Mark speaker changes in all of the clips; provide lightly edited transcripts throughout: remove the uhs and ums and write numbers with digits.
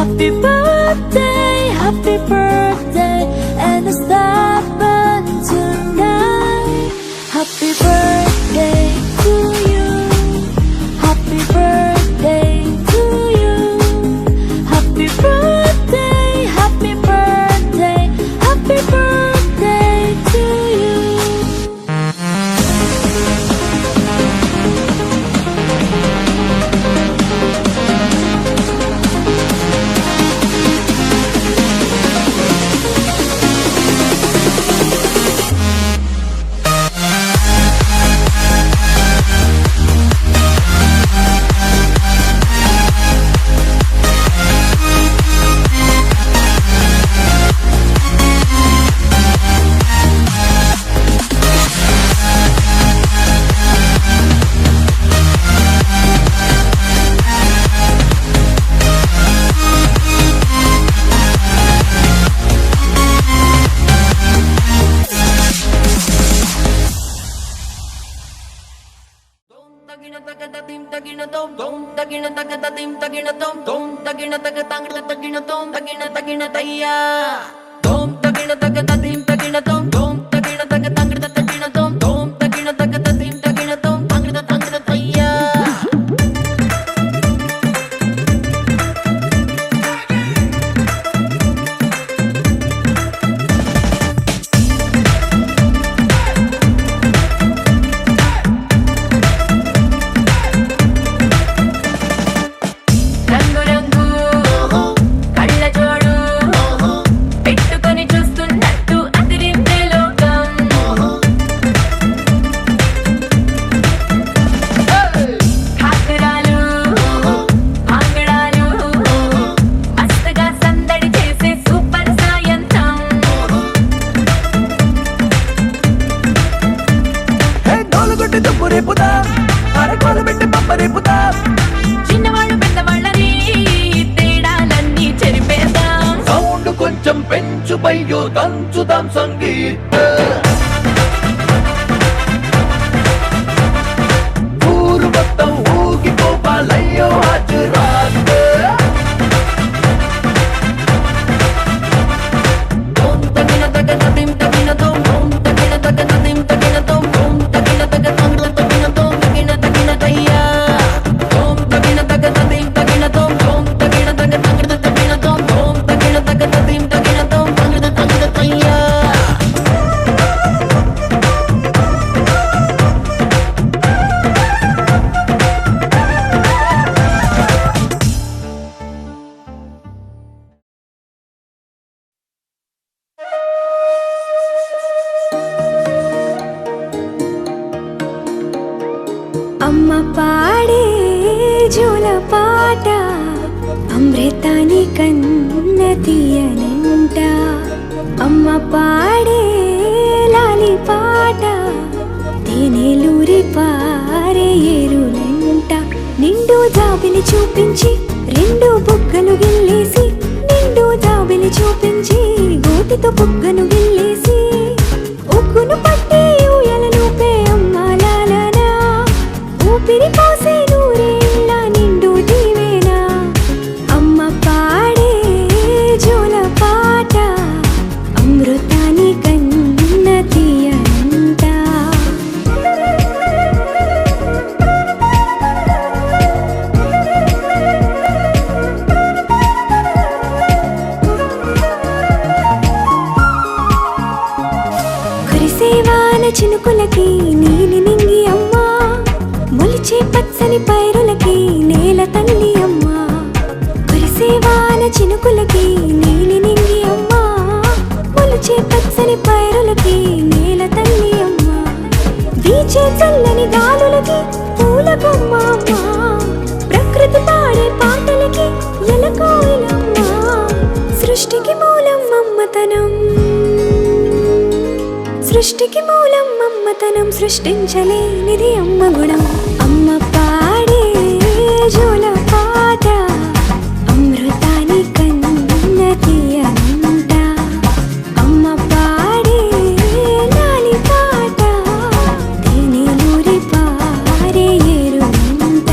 Speaker 1: Happy birthday, and it's happened tonight. Happy birthday to you. Happy birthday to you. Happy birthday, happy birthday, happy birthday to you. చిన్నవాళ్ళు పెద్దవాళ్ళని తేడాలన్నీ చెరిపేద్దాం.
Speaker 2: Sound కొంచెం పెంచు బయ్యో దంచుదాం సంగీత. ఊరు మొత్తం ఊగిపోవాలయ్యో హాజరాత్.
Speaker 1: అమ్మ పాడే జోల పాట అమృతాని కన్న తీయనంట. అమ్మ పాడే లాలి పాట తేనెలూరి పారే ఏరులంట. నిండు జాబిలి చూపించి రెండు బుగ్గలు గిల్లేసి, నిండు జాబిలి చూపించి గోటితో బుగ్గను గిల్లేసి, ఉగ్గును పట్టి ఊయలనుపే అమ్మ లాలనా. ఊపిరి పోసే నూరేళ్ళ నిండు దీవేనా. అమ్మ పాడే జోల పాట అమృతాని కన్న తీయనంట. కురిసేవాన చినుకులకి నీలి నింగి అమ్మ, మొలిచే పచ్చని పైరులకి నేల తల్లి అమ్మ. కురిసేవాన చినుకులకి నీలి నింగి అమ్మ, మొలిచే పచ్చని పైరులకి నేల తల్లి అమ్మ. వీచే చల్లని గాలులకి పూల బొమ్మ అమ్మ, ప్రకృతి పాడే పాటలకి ఎలకోయిలమ్మ. సృష్టికి మూలం అమ్మతనం, సృష్టికి మూలం అమ్మతనం, సృష్టించలేనిది అమ్మ గుణం. అమ్మ పాడే జోల పాట అమృతాని కన్న తీయనంట. అమ్మ పాడే లాలి పాట తేనెలూరి పారే ఏరులంట.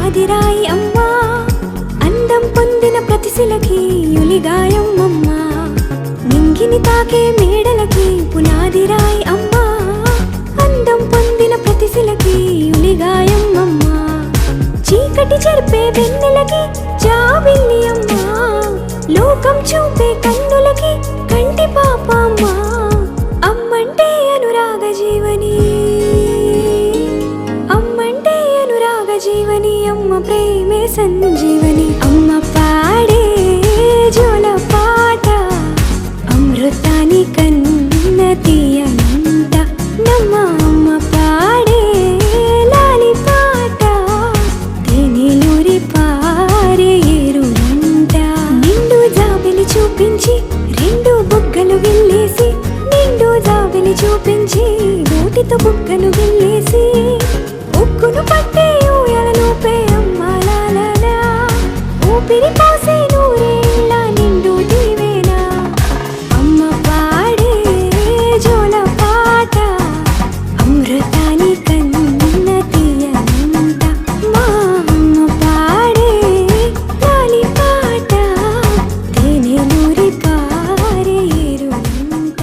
Speaker 1: పునాదిరాయి అమ్మా అందం పొందిన ప్రతిశిలకి యులిగాయం అమ్మా నింగిని తాకే మేడలకి పునాదిరాయి అమ్మా అందం పొందిన ప్రతిశిలకి యులిగాయం అమ్మా చీకటి చెరిపే వెన్నెలకి జాబిల్లి అమ్మా లోకం చూపే కన్నులకి కంటి పాప అమ్మా అమ్మంటే అనురాగ జీవని అమ్మంటే అనురాగ జీవని అమ్మ ప్రేమే సంజీవని అమ్మ పాడే జోల పాట అమృతాని కన్న తీయనంట నమ్మ అమ్మ పాడే లాలి పాట తేనెలూరి పారే ఏరునంట నిండు జాబిలి చూపించి రెండు బుగ్గలు గిల్లేసి నిండు జాబిలి చూపించి నోటితో బుగ్గను గిల్లేసి ఉక్కును పట్టే ఊయలను పే అమ్మాలా ఊపిరి పోసే నూరేళ్ళ నిండు దీవేనా అమ్మ పాడే జోల పాట అమృతాని కన్న తీయనంట మా అమ్మ పాడే లాలి పాట తేనెలూరి పారే ఏరునంట.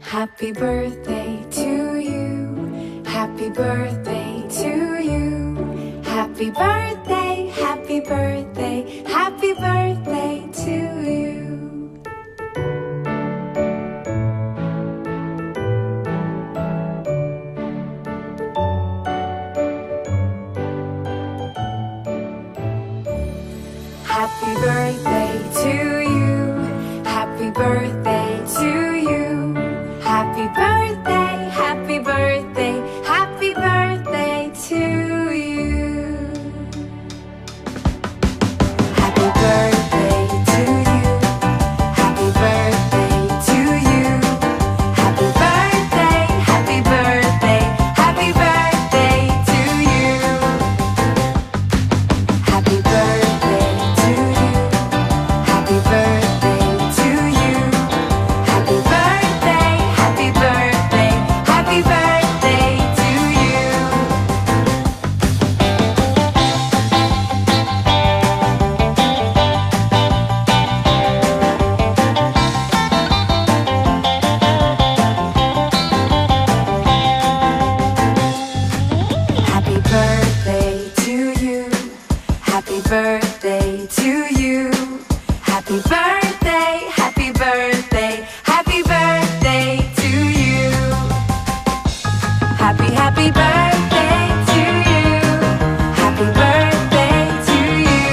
Speaker 3: Happy birthday to you. Happy birthday to you. Happy birthday, happy birthday, happy birthday to you. Happy birthday to you. Happy birthday to you. Happy birthday, happy birthday, happy birthday to you. Happy birthday to you. Happy birthday to you. Happy birthday, happy birthday, happy birthday to you. Happy birthday to you. Happy birthday to you. Happy birthday, happy birthday, happy birthday to you. Happy birthday to you. Happy birthday to you. Happy birthday, happy birthday, happy birthday to you. Happy birthday to you. Happy birthday to you.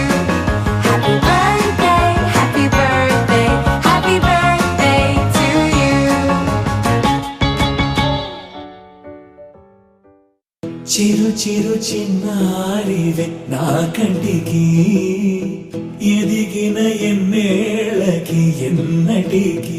Speaker 3: Happy birthday, happy birthday, happy birthday to you.
Speaker 4: చిరు చిరు చిన్నారివే నా కంటికి ఎదిగిన ఎన్నేళ్ళకి ఎన్నటికి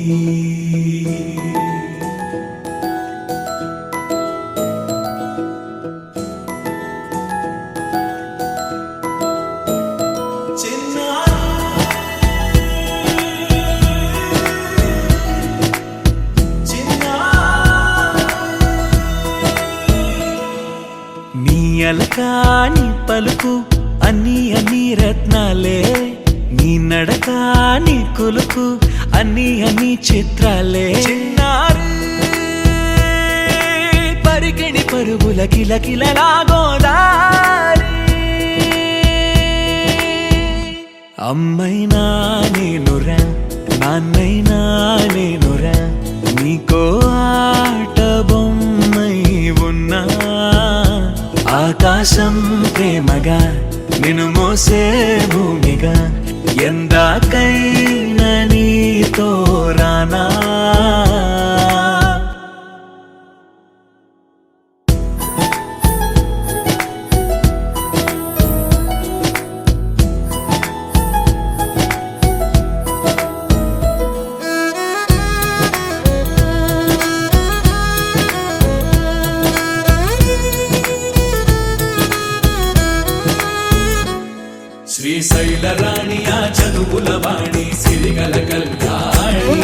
Speaker 4: నీ అలకాని పలుకు అన్ని అన్ని రత్నాలే నీ నడక నీ కొలుకు అన్ని అన్ని చిత్రాలే చిన్నారు పరికిణి పరుగుల కిలకిలలా గోదారి అమ్మైనా నేనురా నాన్నైనా నేనురా నీకో ఆట బొమ్మై ఉన్నా ఆకాశం ప్రేమగా నిన్ను మోసే భూమిగా ఎందాకైనా నీతో రానా శ్రీశైల రాణి ఆ చదువుల వాణి సిరిగల కళ్యాణి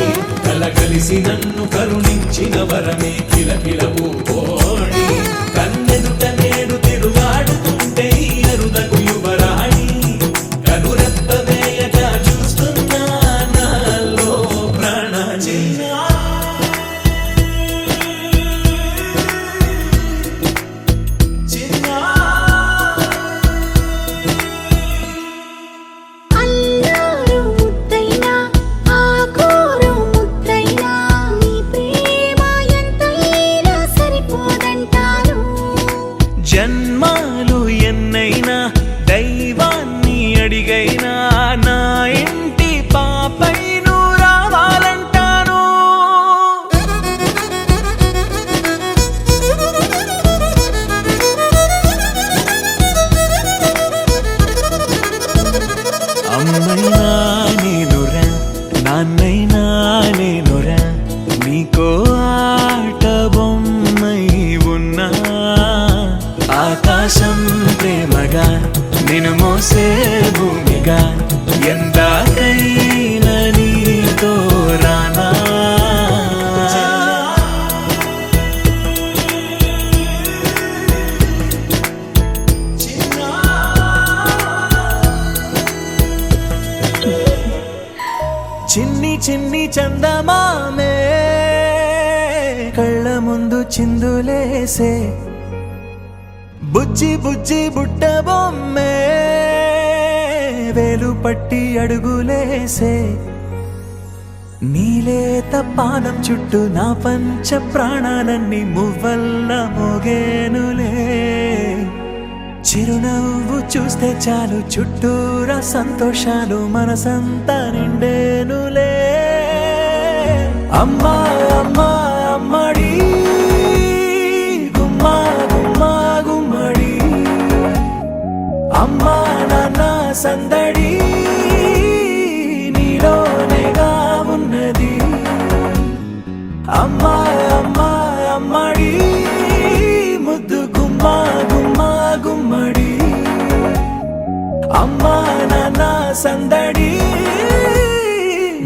Speaker 4: కలగలిసి నన్ను కరుణించిన వరమే కిలకిల పూకోణి కన్నెదుట నేడు తిరుగాడుతుంటే ఈ అరుదకు యువరాణి కనురెప్ప వేయక చూస్తున్నా నాలో ప్రాణ
Speaker 1: అల్లారు ముద్దైనా ఆకోరు ముద్దైనా నీ ప్రేమ ఎంతైనా సరిపోదంటాను.
Speaker 4: జన్మాలు ఎన్నైనా దైవాన్ని అడిగైనా నా ఇంటి పాపై నువ్వు రావాలంటాను. అమ్మైనా నేనురా నాన్నైనా నేనురా నీకో ఆట బొమ్మై ఉన్నా ఆకాశం ప్రేమగా నిన్ను మోసే భూమిగా ఎందాకైనా నీతో రానా చిన్ని చిన్ని చందమామే కళ్ళ ముందు చిందులేసే బుజ్జి బుజ్జి బుట్ట బొమ్మే వేలు పట్టి అడుగులేసే నీలేత పానం చుట్టూ నా పంచ ప్రాణాలన్నీ మువ్వల్ల మోగేనులే చిరునవ్వు చూస్తే చాలు చుట్టూరా సంతోషాలు మనసంతా నిండేనులే అమ్మా అమ్మా అమ్మడి గుమ్మా గుమ్మా గుమ్మడి అమ్మా నాన్న సందడి నీలోనేగా ఉన్నది అమ్మా అమ్మా అమ్మడి ముద్దు గుమ్మా గుమ్మా గుమ్మడి అమ్మా నాన్న సందడి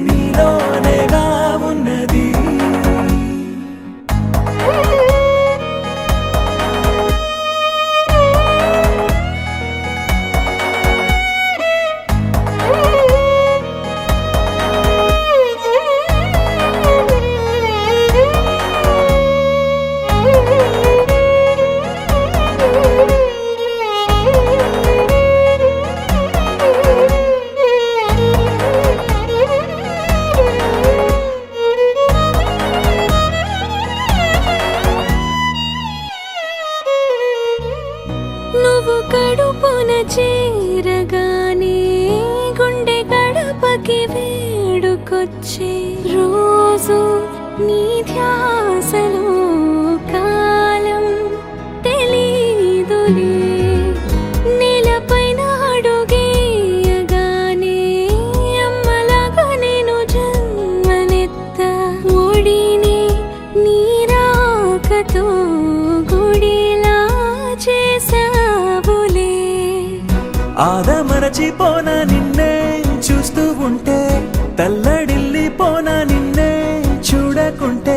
Speaker 4: నీలోనేగా ఉన్నది
Speaker 1: నువ్వు కడుపున చేరగానే గుండె గడపకి వేడుకొచ్చే రోజు నీ ధ్యాసలో కాలం తెలీదులే నేలపైన అడుగేయగానే అమ్మలాగా నేను జన్మనెత్త ఒడిని నీరాకతో గుడిలా చేసావులే
Speaker 4: ఆదమరచిపోన నిన్నే చూస్తూ ఉంటే తల్లడిల్లిపోన నిన్నే చూడకుంటే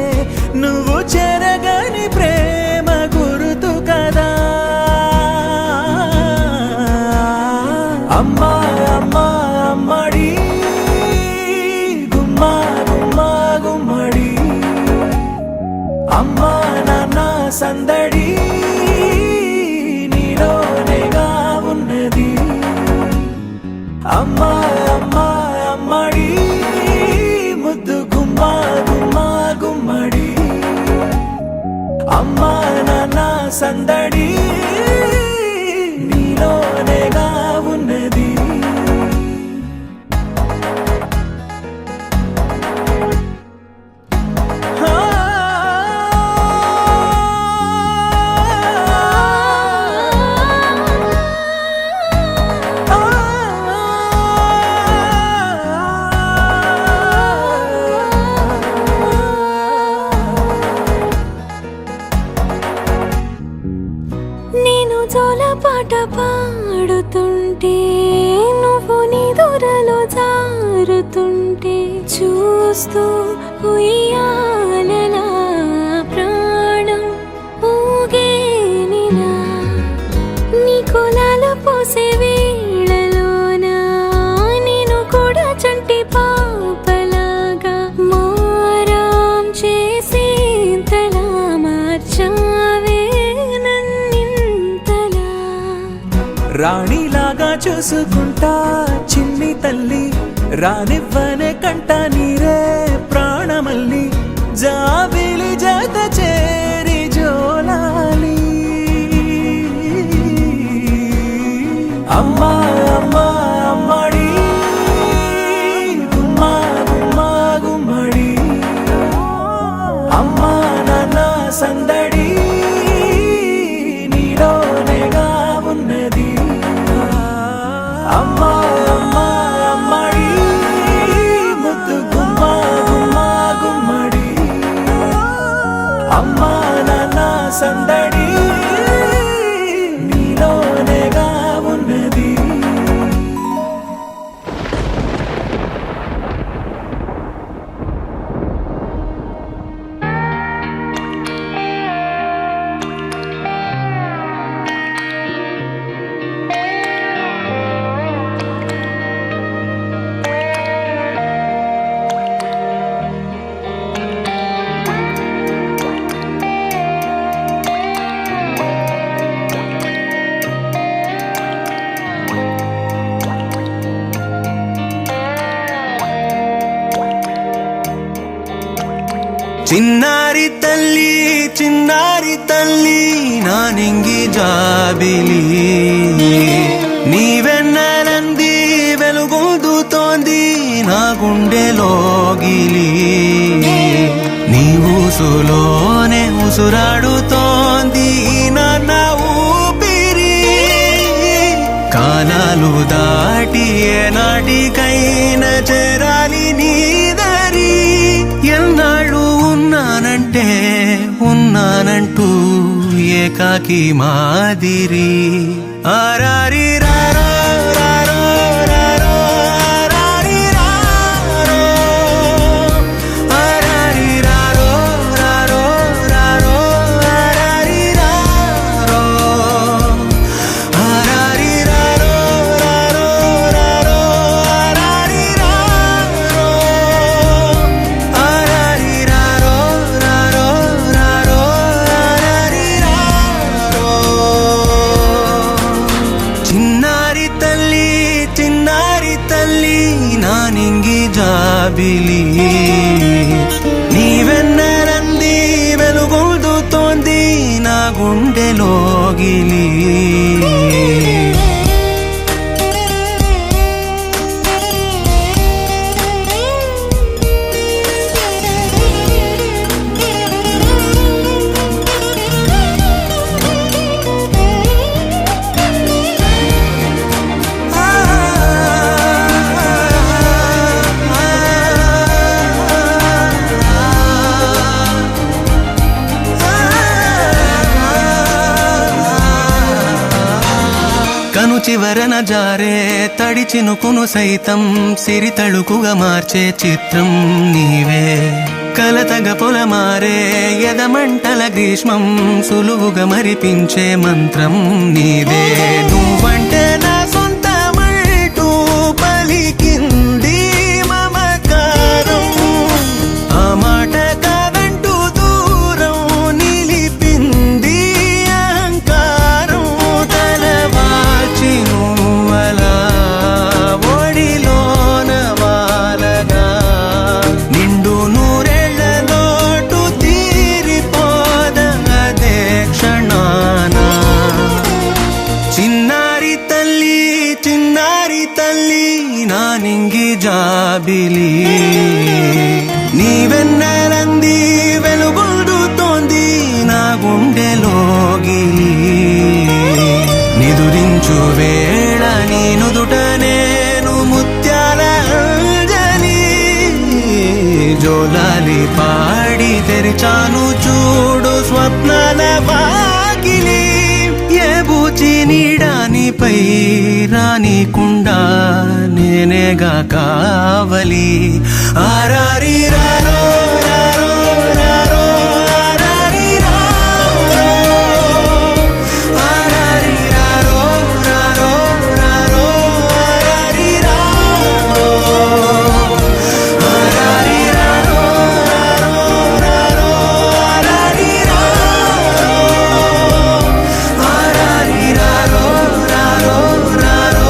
Speaker 4: నువ్వు చెరగని ప్రేమ గురుతు కదా అమ్మా అమ్మా అమ్మడి గుమ్మా గుమ్మా గుమ్మడి అమ్మా నాన్న సందడి నీలోనేగా ఉన్నది అమ్మా అమ్మా అమ్మడి ముద్దు గుమ్మా గుమ్మా గుమ్మడి అమ్మా నాన్న సందడి నీలోనేగా ఉన్నది
Speaker 1: చూస్తూ ఉయ్యాలలా ప్రాణం ఊగేనిలా నీ కులాల పోసే వేళలోన నేను కూడా చంటి పాపలాగా మారాం చేసేంతలా మార్చావే నన్నింతలా
Speaker 4: రాణిలాగా చూసుకుంటా చిన్ని తల్లి రానివ్వనే కంట నీరే ప్రాణమల్లి జాబిలి జత చేరి జోలాలి అమ్మా అమ్మా అమ్మడి గుమ్మా గుమ్మా గుమ్మడి అమ్మా నాన్న సందడి నీలోనేగా ఉన్నది అమ్మా అమ్మా అమ్మడి ముద్దు గుమ్మా గుమ్మా గుమ్మడి అమ్మా నాన్న సందడి నీలోనేగా ఉన్నది
Speaker 5: చిన్నారి తల్లి నా నింగి జాబిలి నీవెన్నెలంది వెలుగొందుతోంది నా గుండెలోగిలి నీ ఊసులోనే ఉసురాడుతోంది నాన్న ఊపిరి కాలాలు దాటి ఏనాటికైనా చేరాలి నీ దరి ఎన్నాళ్ళు ఉన్నానంటూ ఏకాకి మాదిరి ఆరారి రారో రారో రారో ఆరారి రారో ఆరారి రారో రారో రారో ఆరారి రారో ఆరారి రారో రారో రారో ఆరారి రారో ఆరారి రారో రారో రారో ఆరారి రారో చిన్నారి తల్లి నా నింగి జాబిలి నీవెన్నెలంది వెలుగొందుతోంది నా గుండెలోగిలి కను చివరన జారే తడి చినుకును సైతం సిరి తళుకుగా మార్చే చిత్రం నీవే కలతగ పొలమారే ఎదమంటల గ్రీష్మం సులువుగా మరిపించే మంత్రం నీదే నువ్వంటే నా సొంతమంటూ పలికింది మమకారం ఆ మాట కాదంటూ దూరం నిలిపింది అహంకారం తలవాల్చి నువ్వలా ఒడిలోన వాలగా నిండు నూరేళ్ల లోటు తీరిపోద అదే క్షణాన చిన్నారి తల్లి నా నింగి జాబిలి నీవెన్నెలంది వెలుగొందుతోంది నా గుండెలోగిలి నిదురించు వేళ నీ నుదుట నేను ముత్యాల అంజలి జోలాలి పాడి తెరిచాను చూడు స్వప్నాల వాకిలి ఏ బూచి నీడానిపై రానికుండా నేనేగా కావలి ఆరారి రారో రారో రారో ఆరారి రారో ఆరారి రారో రారో రారో ఆరారి రారో ఆరారి రారో రారో ఆరారి రారో ఆరారి రారో రారో రారో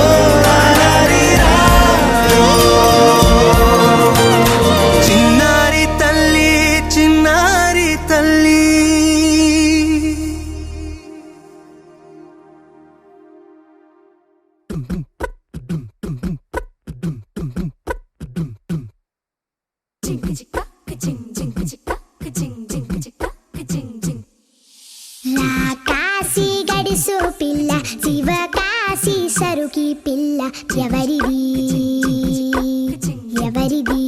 Speaker 5: ఆరారి రారో చిన్నారి తల్లి చిన్నారి తల్లి
Speaker 6: కాశీ గడిసు పిల్ల శివ కాశీ సరుకి పిల్ల ఎవరిది ఎవరిది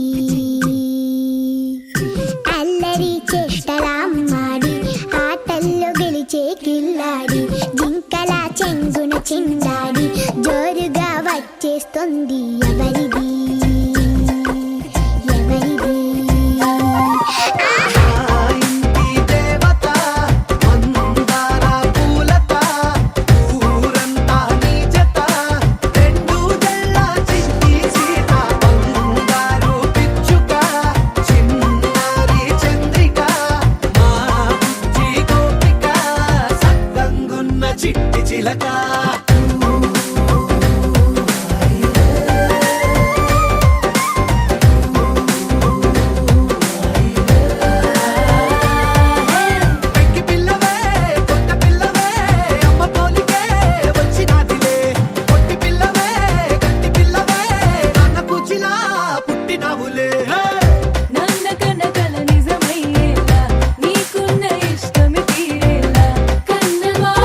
Speaker 6: అల్లరి చేష్టలామ్మాడి ఆటల్లో గెలిచే కిల్లాడి జింకల చెంగున చిందాడి జోరుగా వచ్చేస్తుంది ఎవరిది ఎవరిది
Speaker 4: చిట్టి చిలక పెంకి పిల్లవే కొత్త పిల్లవే అమ్మ పోలికే వచ్చినాదిలే పొట్టి పిల్లవే గట్టి పిల్లవే నాన్న కూచిలా పుట్టినావులే
Speaker 1: నాన్న కనకల నిజమయ్యేలా నీకున్న ఇష్టమి తీరేలా కన్నవా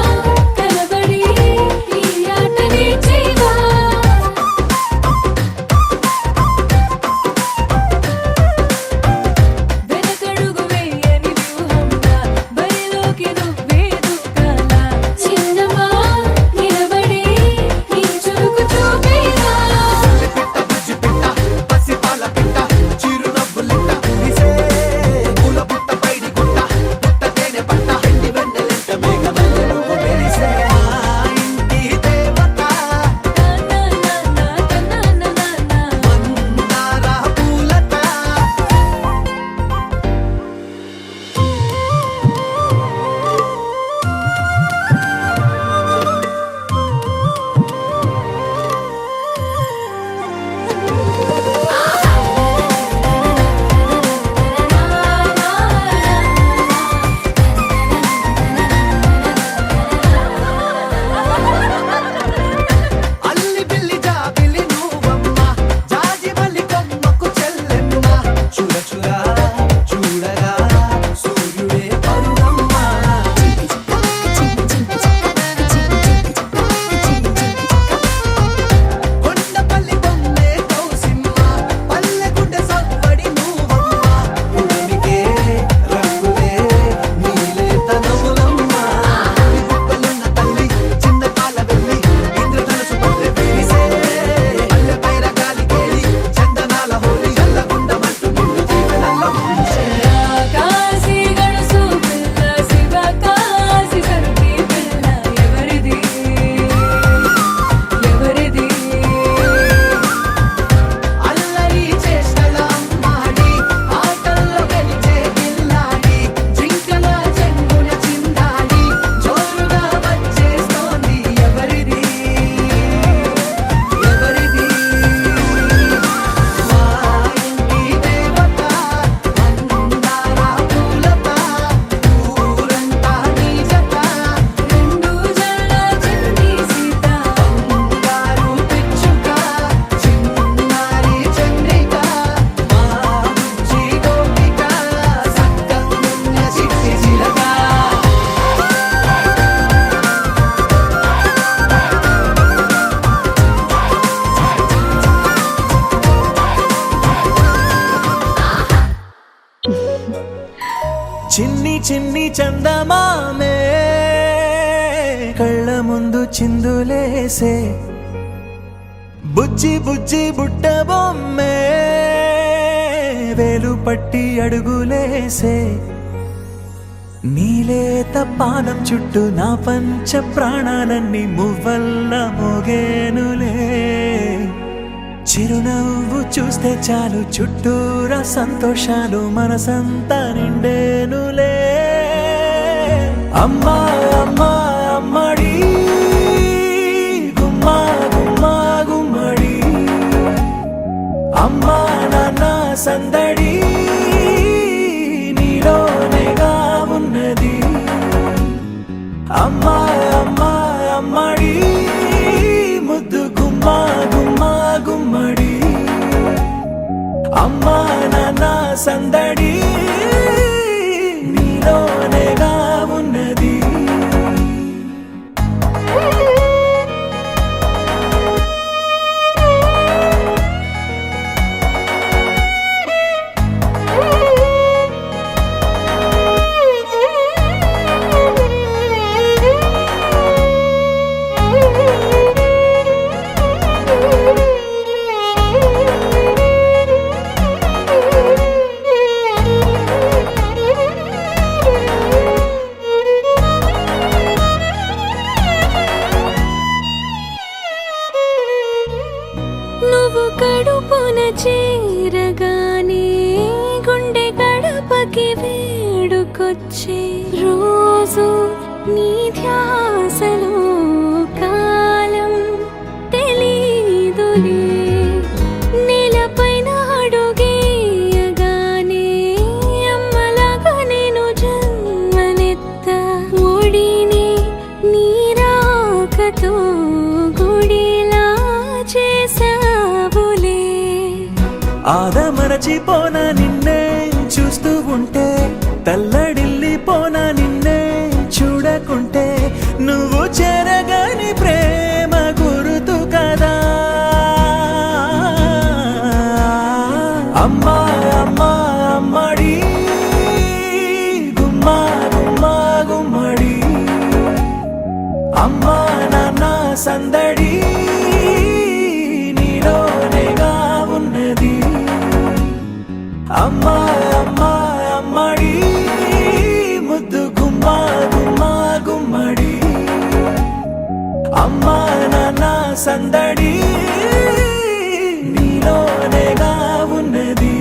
Speaker 1: కనబడి ఈ ఆటని చేయవా వెనకడుగు వేయని వ్యూహంగా బరిలోకి నువ్వే దూకాలా చిన్నవా నిలబడి నీ చురుకు చూపేలా
Speaker 4: పిట్ట బుజ్జి పిట్ట పసిపాల పిట్ట చిరునవ్వులిట్ట కురిసే పూల పుట్ట పైడి గుట్ట పుట్ట తేనె పట్ట ఎండి వెన్నెలెంట మేఘమల్లె నువ్వు మెరిసే మా ఇంటి దేవత మందార పూలత అల్లి బిల్లి జాబిలి నువ్వమ్మ జాజి మల్లి కొమ్మకు చెల్లెమ్మ చూడ చూడ చూడగా సూర్యుడే పరువమ్మ కొండపల్లి బొమ్మే కౌసిమ్మ పల్లెగుండె సవ్వడి నువ్వమ్మ ఉడిమికే రంగులే నీలే తనములమ్మ గుప్పలున్న తల్లి చిన్న పాల వెళ్ళి ఇంద్రధనుసు పల్లె విరిసే పల్లె పైర గాలి కేలి చందనాల హోలీ చల్లగుండమంటూ నిన్ను జీవనంలో ముంచే
Speaker 1: కాశీ గడుసు పిల్ల శివ కాశీ సరుకి పిల్ల ఎవరిది ఎవరిది
Speaker 4: అల్లరి చేష్టల అమ్మాడి ఆటల్లో గెలిచే గిల్లాడి జింకల చెంగున చిందాడి జోరుగా వచ్చేస్తోంది ఎవరిది ఎవరిది మా ఇంటి దేవత మందార పూలత ఊరంతా నీ జత
Speaker 1: రెండు జల్ల చిన్ని సీత
Speaker 4: బంగారు పిచ్చుక చిన్నారి చంద్రిక మా బుజ్జి గోపిక సక్కగున్న చిట్టి చిలక చిన్ని చిన్ని చందమామే కళ్ళ ముందు చిన్న
Speaker 5: వేసే బుజ్జి బుజ్జి బుట్ట బొమ్మే వేలు పట్టి అడుగులేసే నీలేత పానం చుట్టూ నా పంచ ప్రాణాలన్నీ మువ్వల్ల మోగేనులే చిరునవ్వు చూస్తే చాలు చుట్టూరా సంతోషాలు మనసంతా నిండేనులే అమ్మా అమ్మా అమ్మడి గుమ్మా గుమ్మా గుమ్మడి అమ్మా నాన్న సందడి నీలోనేగా ఉన్నది అమ్మా అమ్మా అమ్మడి ముద్దు గుమ్మా గుమ్మా గుమ్మడి అమ్మా నాన్న సందడి నీలోనేగా ఉన్నది
Speaker 1: నువ్వు కడుపున చేరగానే గుండె గడపకి వేడుకొచ్చే రోజు నీ ధ్యాసలో కాలం తెలీదులే నేలపైన అడుగేయగానే అమ్మలాగా నేను జన్మనెత్త ఒడిని నీ రాకతో గుడిలా చేసావులే
Speaker 5: ఆదమరచిపోన నిన్నే చూస్తూ ఉంటే తల్లడిల్లిపోన నిన్నే చూడకుంటే నువ్వు చెరగని ప్రేమ గుర్తు కదా అమ్మా అమ్మా అమ్మడి గుమ్మా గుమ్మా గుమ్మడి అమ్మా నాన్న సందడి నీలోనేగా ఉన్నది అమ్మా అమ్మా అమ్మడి ముద్దు గుమ్మా గుమ్మా గుమ్మడి అమ్మా నాన్న సందడి నీలోనేగా ఉన్నది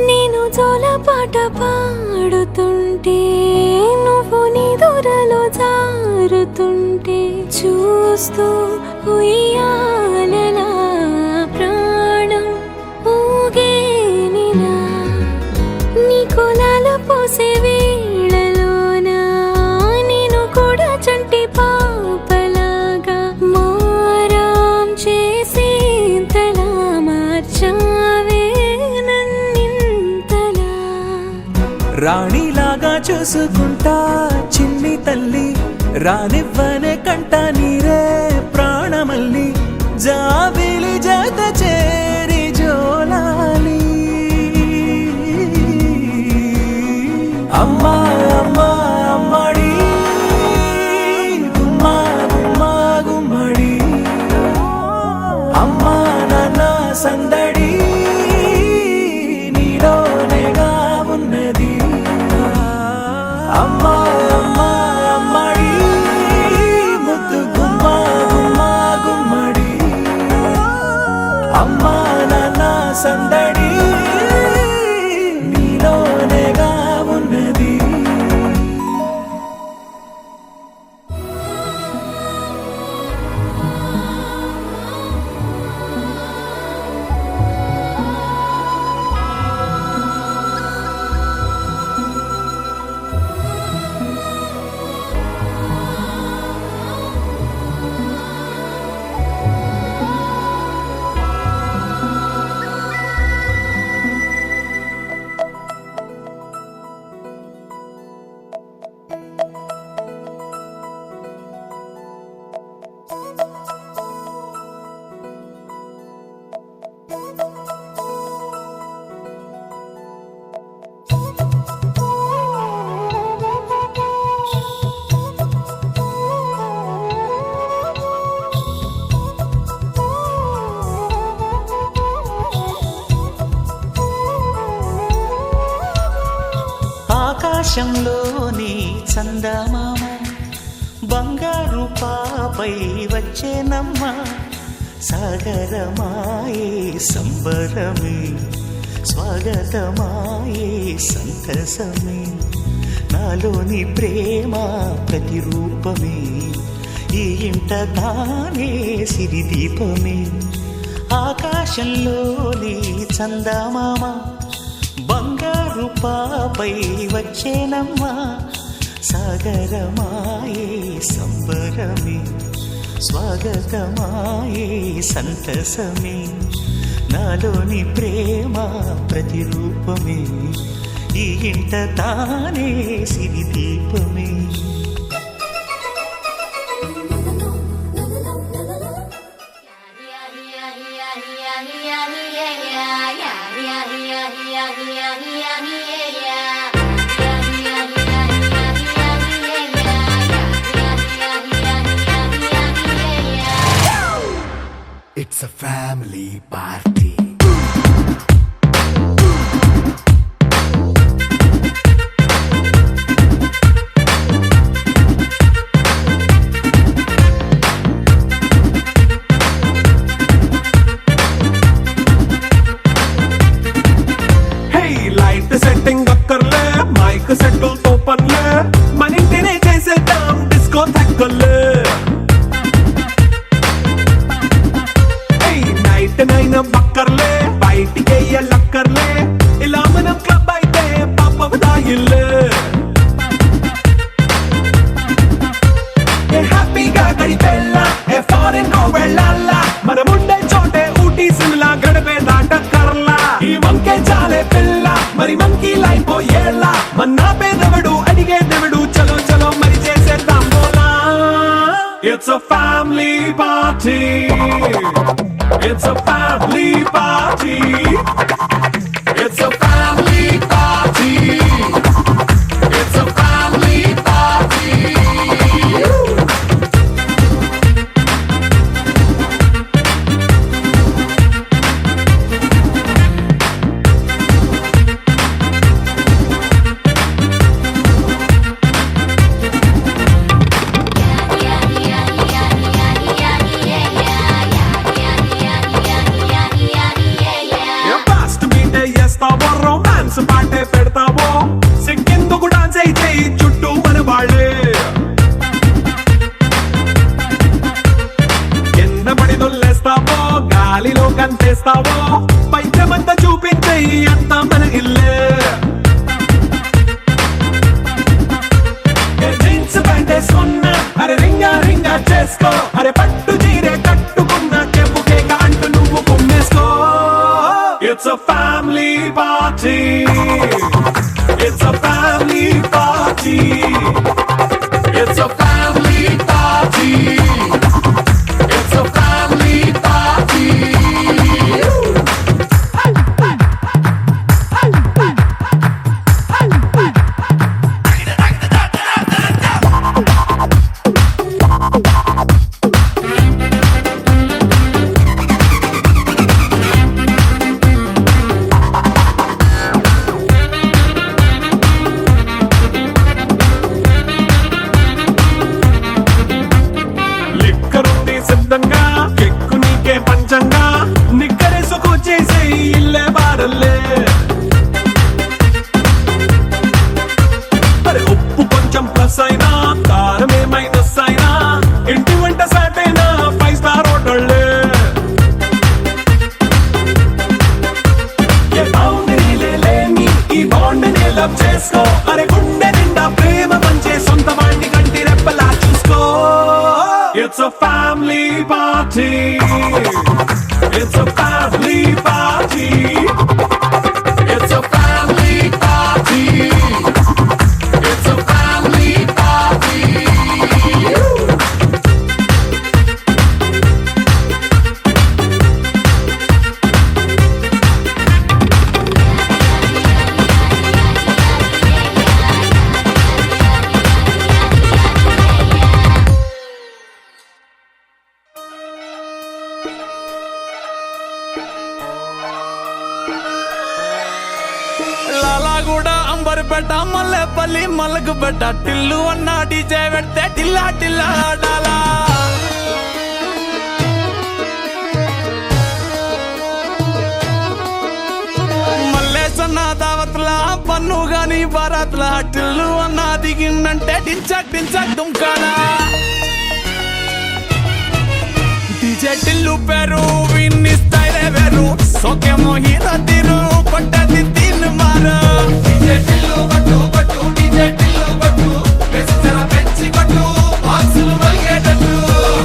Speaker 1: నేను జోలపాట పాడుతుంటే నువ్వు నిదురలో జారుతుంటే చూస్తూ ఉయ్యాలలా ప్రాణం ఊగేనిలా నీ కులాల పోసే వేళలోన నేను కూడా చంటి పాపలాగా మారాం చేసేంతలా మార్చావే నన్నింతలా
Speaker 5: రాణిలాగా చూసుకుంటా చిన్ని తల్లి రానివ్వనే కంట నీరే ప్రాణమల్లి జాబిలి జత చేరి జోలాలి అమ్మా అమ్మా అమ్మడి గుమ్మా గుమ్మా గుమ్మడి అమ్మా నాన్న సందడి నీలోనేగా ఉన్నది అమ్మా అమ్మా అమ్మడి ముద్దు గుమ్మా ఆకాశంలోని చందమామ బంగారు పాపై వచ్చేనమ్మ సాగరమాయే సంబరమే స్వాగతమాయే సంతసమే నాలోని ప్రేమ ప్రతిరూపమే ఈ ఇంట తానే సిరిదీపమే ఆకాశంలోని చందమామ బంగారు పాపై వచ్చేనమ్మా సాగరమాయే సంబరమే స్వాగతమాయే సంతసమే నాలోని ప్రేమ ప్రతిరూపమే ఈ ఇంట తానే సిరిదీపమే
Speaker 4: It's a family party.
Speaker 7: Hey, light setting అక్కర్లే మైక్ సెట్టుల్ తో పనులే మన ఇంటినే చేసేద్దాం డిస్కో తగ్గలే నైనా బక్కర్లే బయటికి లక్కర్లే ఇలా మనం క్లబ్ అయితే పాపదాయిల్లే హ్యాపీగా గడిపెళ్ళ ఫారెన్ కో వెళ్ళాల మనం ఉండే చోటే ఊటీ సిమ్లా గడిపే దాటక్కర్లా ఈ వంకే చాలే పిల్ల మరి మంకీ లైఫ్ ఏళ్ళ మన్నా పేదవడు అడిగే దేవుడు చలో చలో మరి చేసేద్దాం బోలా it's a family party It's a family party. It's a family party. It's a family party. Romance పాటే పెడతావో సిగ్గెందుకు డాన్స్ అయితే చుట్టూ మన వాళ్ళే కింద పడి దొల్లేస్తావో గాలిలో కంటేస్తావో పైచమంతా చూపించే అంత మన ఇల్లే జీన్స్ ప్యాంటేసుకున్నా అరే రింగా రింగా చేసుకో అరే పట్టు చీరే కట్టుకున్న చెప్పు కేక అంటూ నువ్వు కుమ్మేసుకో It's a family party. It's a family party. It's a family party. It's a family party. సిద్ధంగా కెక్కు నీకే పంచంగా నిక్కరేసుకు చేసే ఇల్లే బారల్లే అరే ఉప్పు కొంచెం ప్లస్ అయినా కారమే మైనస్ అయినా ఇంటి వంట సాటైనా 5 స్టార్ హోటళ్ళే ఏ బౌండరీలే లేని ఈ బాండ్ని లవ్ చేసుకో అరే గుండె నిండా ప్రేమ పంచే సొంత వాడిని కంటి రెప్పలా చూసుకో It's a family party. It's a family party. It's a family party. It's a family party. కూడా అంబర్పేట మల్లెపల్లి మల్లకు పెట్ట టిల్లు అన్న డీజే పెడితే టిల్లా టిల్లా ఆడాలా మల్లేసన్న దావత్ల పన్ను గాని బారాత్ల టిల్లు అన్న దిగిందంటే టించక్ టించక్ దుంకాలా డీజే టిల్లు పేరు విన్ని స్టైలే వేరు సోకేమో హీరో తీరు కొట్టది తిన్ను మారు
Speaker 2: డీజే టిల్లు కొట్టు కొట్టు డీజే టిల్లు కొట్టు వెచ్చర పెంచి కొట్టు బాక్సులు మలిగేటట్టు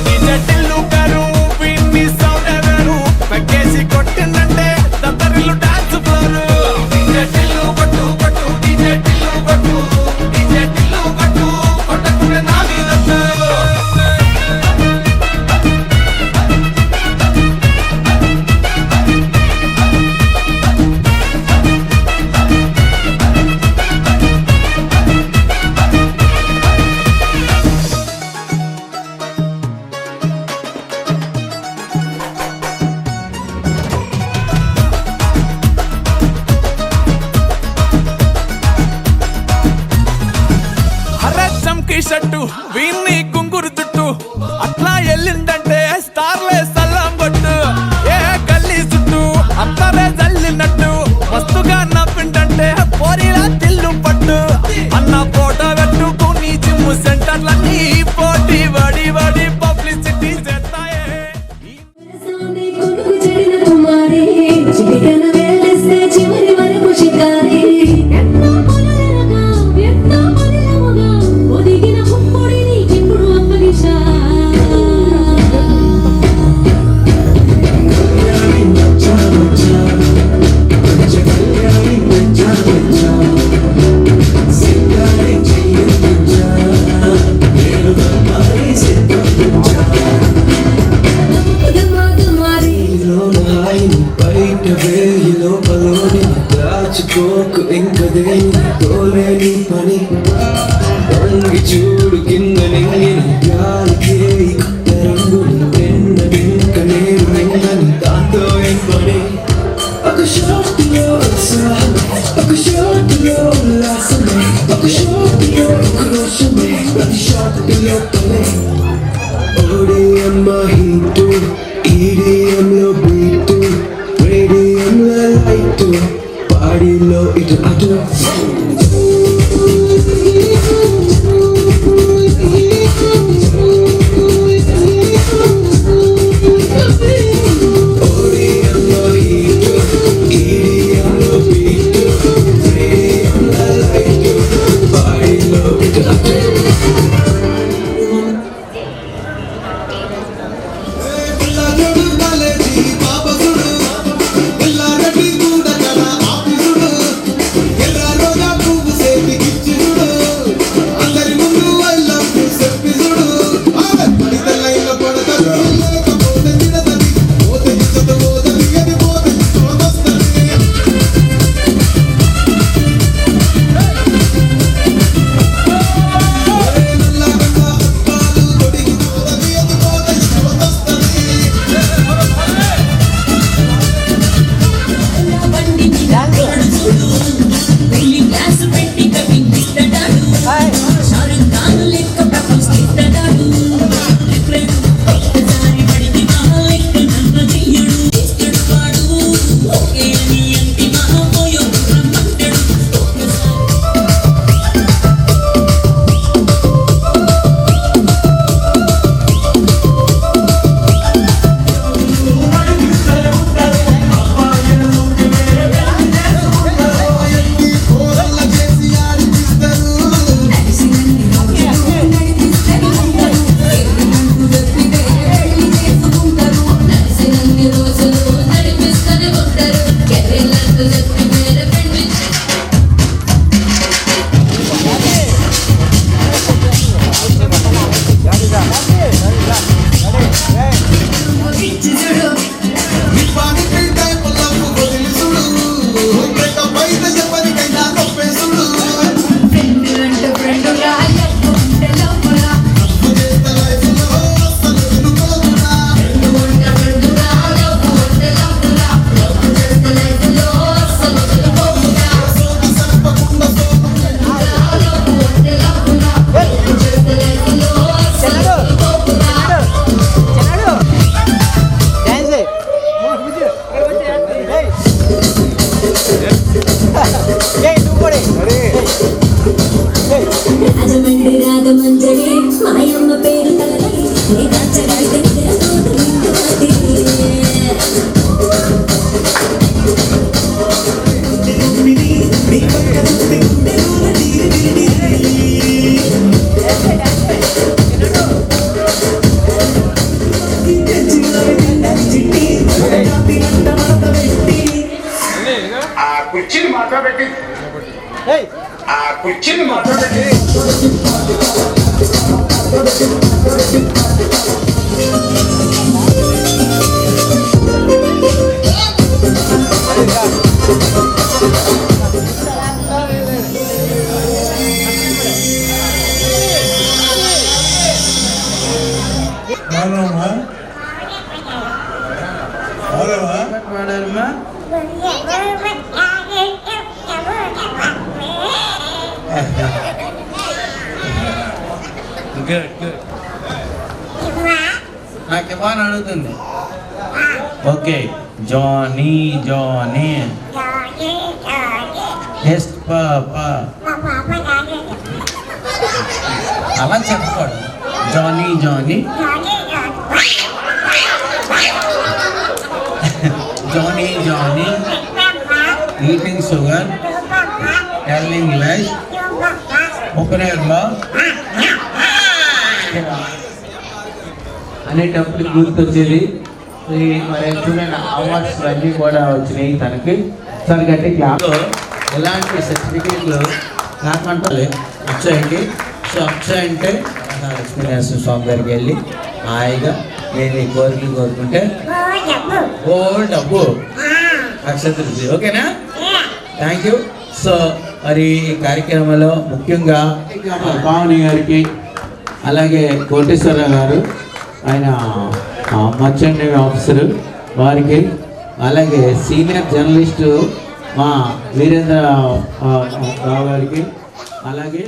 Speaker 7: డీజే టిల్లు పేరు విన్ని సౌండే వేరు పెక్కేసి కొట్టిందంటే దత్తరిల్లు డాన్స్ ఫ్లోరు
Speaker 2: డీజే టిల్లు కొట్టు కొట్టు డీజే టిల్లు కొట్టు డీజే టిల్లు కొట్టు కొట్టకునే నా మీదట్టు
Speaker 7: హరే చమ్కీ షట్టు వీన్ని గుంగురు చుట్టు అట్లా ఎల్లిందంటే స్టార్లే సల్లం కొట్టు ఏ గల్లీ చుట్టూ అత్తరే జల్లినట్టు మస్తుగా నవ్విందంటే పోరిలా తిల్లు పట్టు అన్న ఫోటో పెట్టుకుని జిమ్ సెంటర్లన్నీ పోటీ వడి వడి పబ్లిసిటీ చేస్తాయే
Speaker 1: సాంది కొనుకు చెడిన కుమారి చిటికన వేలేస్తే చివరి వరకు షికారి ఎంతో పొలరగా ఎంతో మదిలముగా ఒదిగిన ముప్పుడిని ఇప్పుడు అప్పగిషా కుమారి
Speaker 5: బయట వేయి లోపలోని దాచుకోకు ఇంకదేని తోలేని పని వంగి చూడు కింద నింగిని గాలికే కొత్త రంగుని నిన్నదింక నేను నిన్నని దాంతో ఏం పని ఒక షాట్లో ఉత్సాహం ఒక షాట్లో ఉల్లాసమే ఒక షాట్లో క్రోషమే ప్రతి షాట్లో పనే ఓడియమ్మ హీటు ఈడియంలో బీటు రేడియంలో లైటు పాడిలో ఇటు అటు ఓడియమ్మ హీటు ఈడియంలో బీటు రేడియంలో లైటు పాడిలో ఇటు అటు
Speaker 4: పిల్లడు కాలేజీ పాపసుడు పిల్లారెడ్డి కూడా కళ ఆఫీసుడు ఎర్ర రోజా పువ్వు సేతికిచ్చి
Speaker 1: రాజమండ్రి రాగమంజరి మాయమ్మ పేరు తలై నీ నచ్చగలిగితే నిద్రపోతు నిండుమతి.
Speaker 8: ఆ కుర్చీని మాత్రం పెట్టి ఆ కుర్చీని మాత్రం పెట్టి
Speaker 9: నాకు ఇవ్వని అడుగుతుంది. Okay, Johnny Johnny yes papa అలా చెప్పకూడదు. Johny Johny Johny Johny eating sugar telling lies open your mouth అనేటప్పుడు గుర్తొచ్చేది. మరి చూడండి అవార్డ్స్ అన్నీ కూడా వచ్చినాయి తనకి. తన గట్టి క్లాస్ ఎలాంటి సర్టిఫికేట్లు నాకంటే వచ్చాయండి. సో అక్షయ్ అంటే లక్ష్మీనరసింహ స్వామి దగ్గరికి వెళ్ళి హాయిగా నేను ఈ కోరికలు కోరుకుంటే ఓ డబ్బు అక్షతృప్తి. ఓకేనా? Thank you. సో మరి ఈ కార్యక్రమంలో ముఖ్యంగా పావని గారికి, అలాగే కోటేశ్వరరావు గారు, ఆయన మర్చెంట్ నేవీ ఆఫీసరు వారికి, అలాగే సీనియర్ జర్నలిస్టు మా వీరేంద్ర రావు గారికి, అలాగే